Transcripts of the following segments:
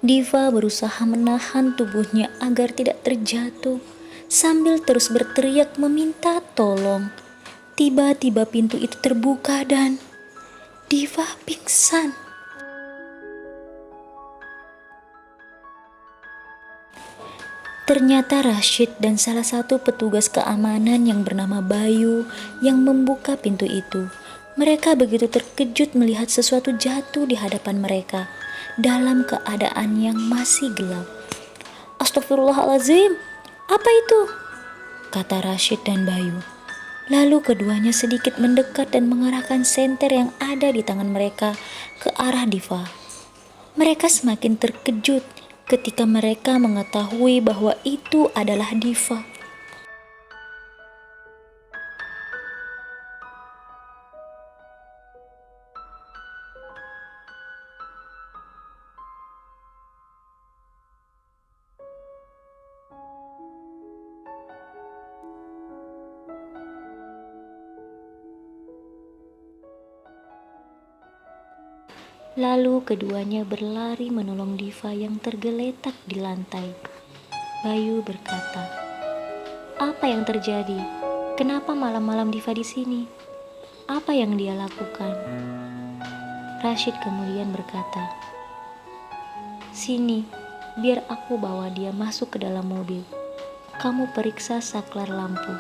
Diva berusaha menahan tubuhnya agar tidak terjatuh sambil terus berteriak meminta tolong. Tiba-tiba pintu itu terbuka dan Diva pingsan. Ternyata Rashid dan salah satu petugas keamanan yang bernama Bayu yang membuka pintu itu. Mereka begitu terkejut melihat sesuatu jatuh di hadapan mereka dalam keadaan yang masih gelap. "Astagfirullahalazim, apa itu?" kata Rashid dan Bayu. Lalu keduanya sedikit mendekat dan mengarahkan senter yang ada di tangan mereka ke arah Diva. Mereka semakin terkejut ketika mereka mengetahui bahwa itu adalah Diva. Lalu keduanya berlari menolong Diva yang tergeletak di lantai. Bayu berkata, "Apa yang terjadi? Kenapa malam-malam Diva di sini? Apa yang dia lakukan?" Rashid kemudian berkata, "Sini, biar aku bawa dia masuk ke dalam mobil. Kamu periksa saklar lampu."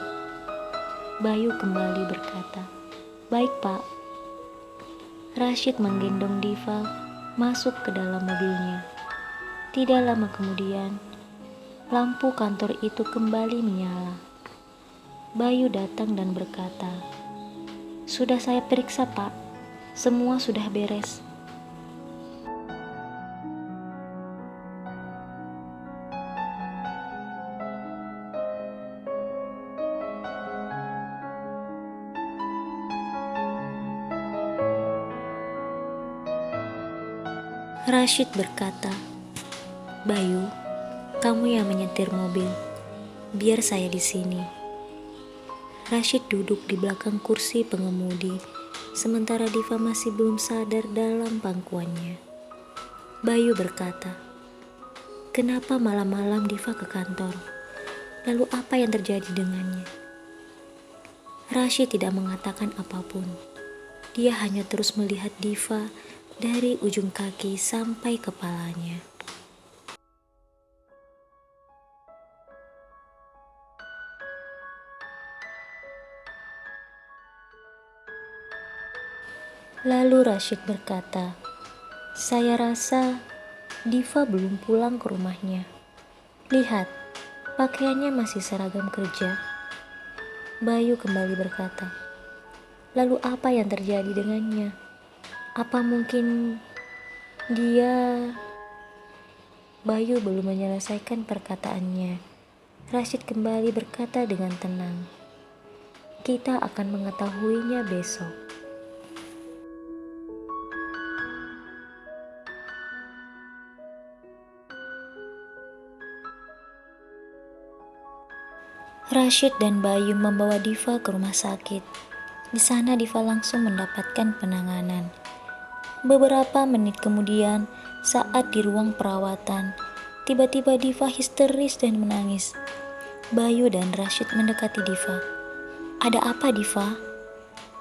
Bayu kembali berkata, "Baik, Pak." Rashid menggendong Diva masuk ke dalam mobilnya. Tidak lama kemudian, lampu kantor itu kembali menyala. Bayu datang dan berkata, "Sudah saya periksa, Pak. Semua sudah beres." Rashid berkata, "Bayu, kamu yang menyetir mobil. Biar saya di sini." Rashid duduk di belakang kursi pengemudi, sementara Diva masih belum sadar dalam pangkuannya. Bayu berkata, "Kenapa malam-malam Diva ke kantor? Lalu apa yang terjadi dengannya?" Rashid tidak mengatakan apapun. Dia hanya terus melihat Diva dari ujung kaki sampai kepalanya. Lalu Rashid berkata, "Saya rasa Diva belum pulang ke rumahnya. Lihat, pakaiannya masih seragam kerja." Bayu kembali berkata, "Lalu apa yang terjadi dengannya? Apa mungkin dia..." Bayu belum menyelesaikan perkataannya. Rashid kembali berkata dengan tenang, "Kita akan mengetahuinya besok." Rashid dan Bayu membawa Diva ke rumah sakit. Di sana Diva langsung mendapatkan penanganan. Beberapa menit kemudian, saat di ruang perawatan, tiba-tiba Diva histeris dan menangis. Bayu dan Rashid mendekati Diva. "Ada apa, Diva?"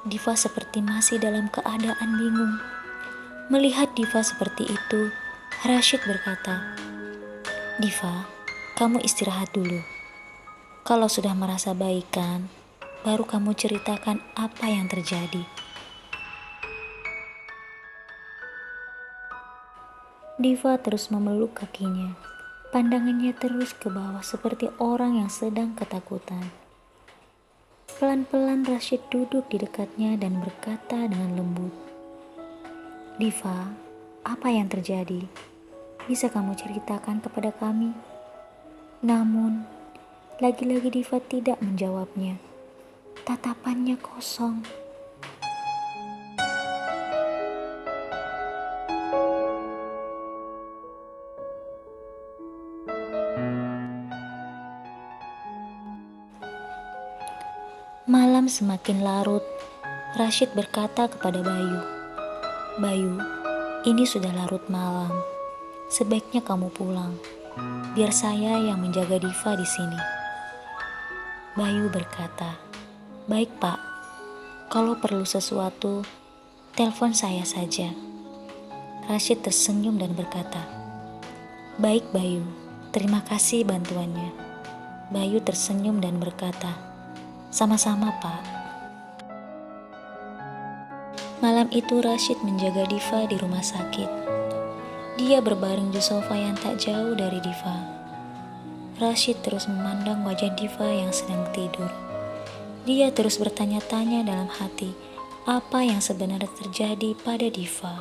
Diva seperti masih dalam keadaan bingung. Melihat Diva seperti itu, Rashid berkata, "Diva, kamu istirahat dulu. Kalau sudah merasa baik kan, baru kamu ceritakan apa yang terjadi." Diva terus memeluk kakinya. Pandangannya terus ke bawah seperti orang yang sedang ketakutan. Pelan-pelan Rashid duduk di dekatnya dan berkata dengan lembut, "Diva, apa yang terjadi? Bisa kamu ceritakan kepada kami?" Namun, lagi-lagi Diva tidak menjawabnya. Tatapannya kosong. Malam semakin larut. Rashid berkata kepada Bayu, "Bayu, ini sudah larut malam. Sebaiknya kamu pulang. Biar saya yang menjaga Diva di sini. Bayu berkata, "Baik, Pak. Kalau perlu sesuatu, telepon saya saja." Rashid tersenyum dan berkata, "Baik, Bayu. Terima kasih bantuannya." Bayu tersenyum dan berkata, "Sama-sama, Pak." Malam itu Rashid menjaga Diva di rumah sakit. Dia berbaring di sofa yang tak jauh dari Diva. Rashid terus memandang wajah Diva yang sedang tidur. Dia terus bertanya-tanya dalam hati, apa yang sebenarnya terjadi pada Diva.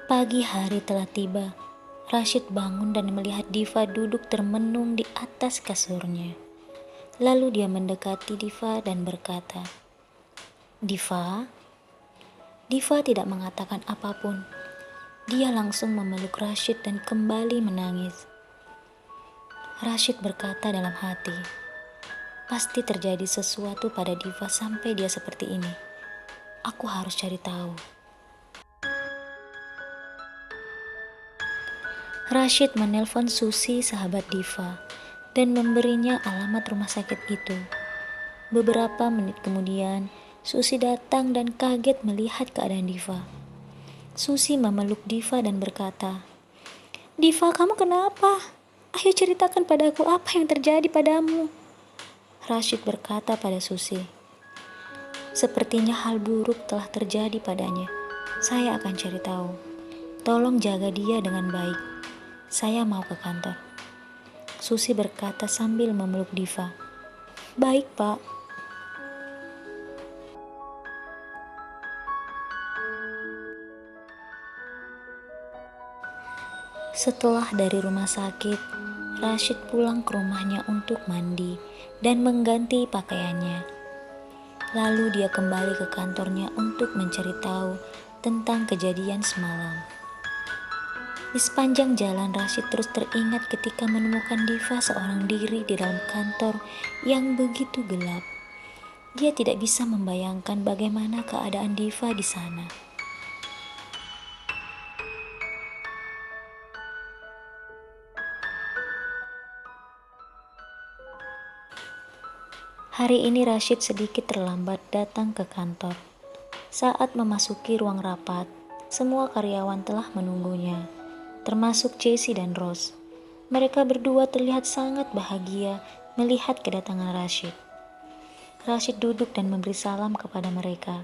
Pagi hari telah tiba. Rashid bangun dan melihat Diva duduk termenung di atas kasurnya. Lalu dia mendekati Diva dan berkata, "Diva?" Diva tidak mengatakan apapun. Dia langsung memeluk Rashid dan kembali menangis. Rashid berkata dalam hati, "Pasti terjadi sesuatu pada Diva sampai dia seperti ini. Aku harus cari tahu." Rashid menelpon Susi, sahabat Diva, dan memberinya alamat rumah sakit itu. Beberapa menit kemudian, Susi datang dan kaget melihat keadaan Diva. Susi memeluk Diva dan berkata, "Diva, kamu kenapa? Ayo ceritakan padaku apa yang terjadi padamu." Rashid berkata pada Susi, "Sepertinya hal buruk telah terjadi padanya. Saya akan cari tahu. Tolong jaga dia dengan baik. Saya mau ke kantor." Susi berkata sambil memeluk Diva, "Baik, Pak." Setelah dari rumah sakit, Rashid pulang ke rumahnya untuk mandi dan mengganti pakaiannya. Lalu dia kembali ke kantornya untuk mencari tahu tentang kejadian semalam. Di sepanjang jalan, Rashid terus teringat ketika menemukan Diva seorang diri di dalam kantor yang begitu gelap. Dia tidak bisa membayangkan bagaimana keadaan Diva di sana. Hari ini Rashid sedikit terlambat datang ke kantor. Saat memasuki ruang rapat, semua karyawan telah menunggunya, termasuk Jessie dan Rose. Mereka berdua terlihat sangat bahagia melihat kedatangan Rashid. Rashid duduk dan memberi salam kepada mereka,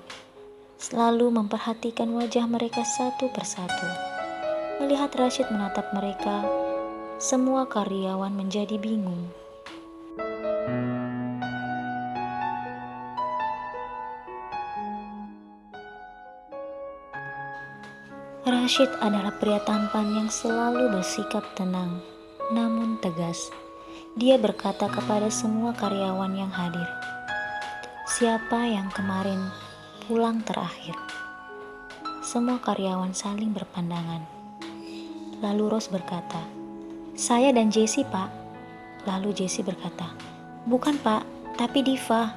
selalu memperhatikan wajah mereka satu persatu. Melihat Rashid menatap mereka, semua karyawan menjadi bingung. Rashid adalah pria tampan yang selalu bersikap tenang, namun tegas. Dia berkata kepada semua karyawan yang hadir, "Siapa yang kemarin pulang terakhir?" Semua karyawan saling berpandangan. Lalu Rose berkata, "Saya dan Jessie, Pak." Lalu Jessie berkata, "Bukan, Pak, tapi Diva."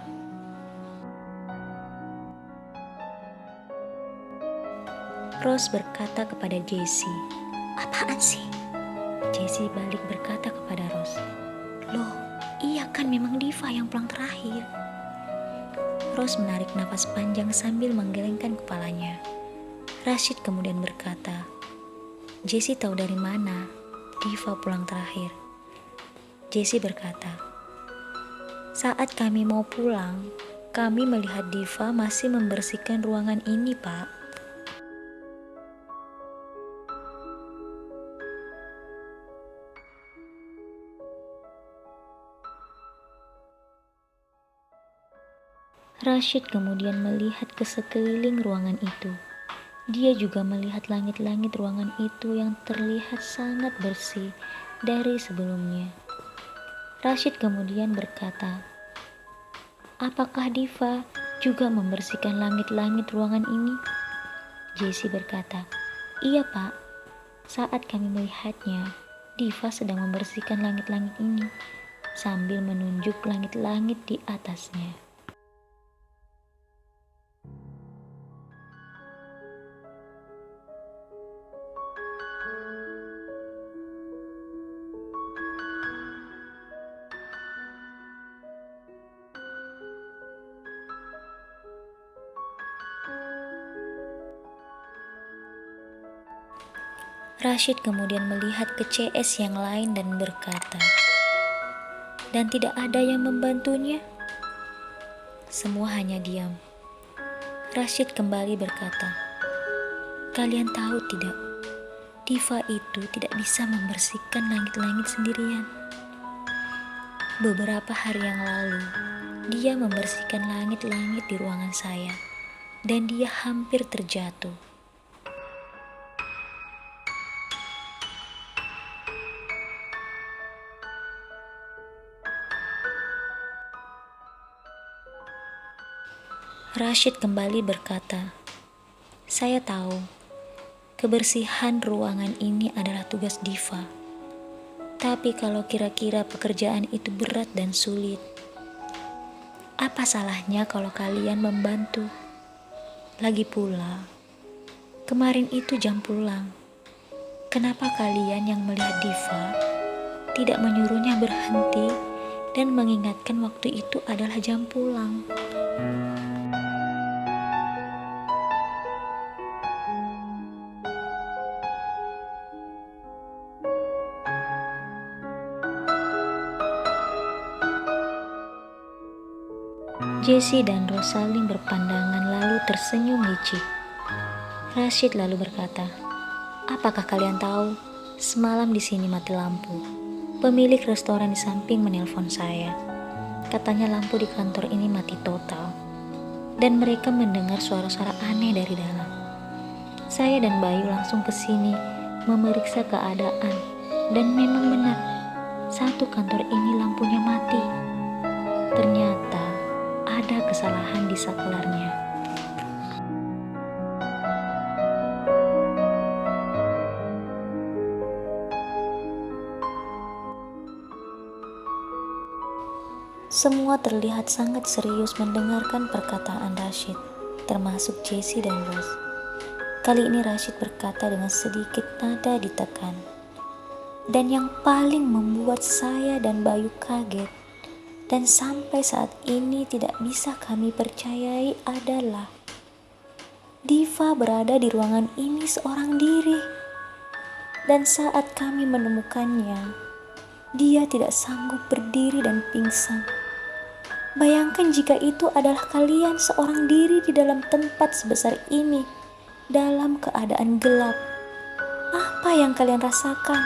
Rose berkata kepada Jessie, "Apaan sih?" Jessie balik berkata kepada Rose, "Loh, iya kan memang Diva yang pulang terakhir." Rose menarik napas panjang sambil menggelengkan kepalanya. Rashid kemudian berkata, "Jessie tahu dari mana Diva pulang terakhir?" Jessie berkata, "Saat kami mau pulang, kami melihat Diva masih membersihkan ruangan ini, Pak." Rashid kemudian melihat ke sekeliling ruangan itu. Dia juga melihat langit-langit ruangan itu yang terlihat sangat bersih dari sebelumnya. Rashid kemudian berkata, "Apakah Diva juga membersihkan langit-langit ruangan ini?" Jessie berkata, "Iya, Pak. Saat kami melihatnya, Diva sedang membersihkan langit-langit ini." sambil menunjuk langit-langit di atasnya. Rashid kemudian melihat ke CS yang lain dan berkata, "Dan tidak ada yang membantunya?" Semua hanya diam. Rashid kembali berkata, "Kalian tahu tidak, Diva itu tidak bisa membersihkan langit-langit sendirian. Beberapa hari yang lalu, dia membersihkan langit-langit di ruangan saya, dan dia hampir terjatuh. Rashid kembali berkata, "Saya tahu, kebersihan ruangan ini adalah tugas Diva. Tapi kalau kira-kira pekerjaan itu berat dan sulit, apa salahnya kalau kalian membantu? Lagi pula, kemarin itu jam pulang. Kenapa kalian yang melihat Diva tidak menyuruhnya berhenti dan mengingatkan waktu itu adalah jam pulang?" Jessie dan Rose saling berpandangan lalu tersenyum licik. Rashid lalu berkata, "Apakah kalian tahu, semalam di sini mati lampu. Pemilik restoran di samping menelpon saya. Katanya lampu di kantor ini mati total. Dan mereka mendengar suara-suara aneh dari dalam. Saya dan Bayu langsung ke sini memeriksa keadaan. Dan memang benar, satu kantor ini lampunya mati. Ternyata ada kesalahan di saklarnya." Semua terlihat sangat serius mendengarkan perkataan Rashid, termasuk Jessie dan Rose. Kali ini Rashid berkata dengan sedikit nada ditekan. "Dan yang paling membuat saya dan Bayu kaget, dan sampai saat ini tidak bisa kami percayai adalah Diva berada di ruangan ini seorang diri. Dan saat kami menemukannya, dia tidak sanggup berdiri dan pingsan. Bayangkan jika itu adalah kalian seorang diri di dalam tempat sebesar ini, dalam keadaan gelap. Apa yang kalian rasakan?"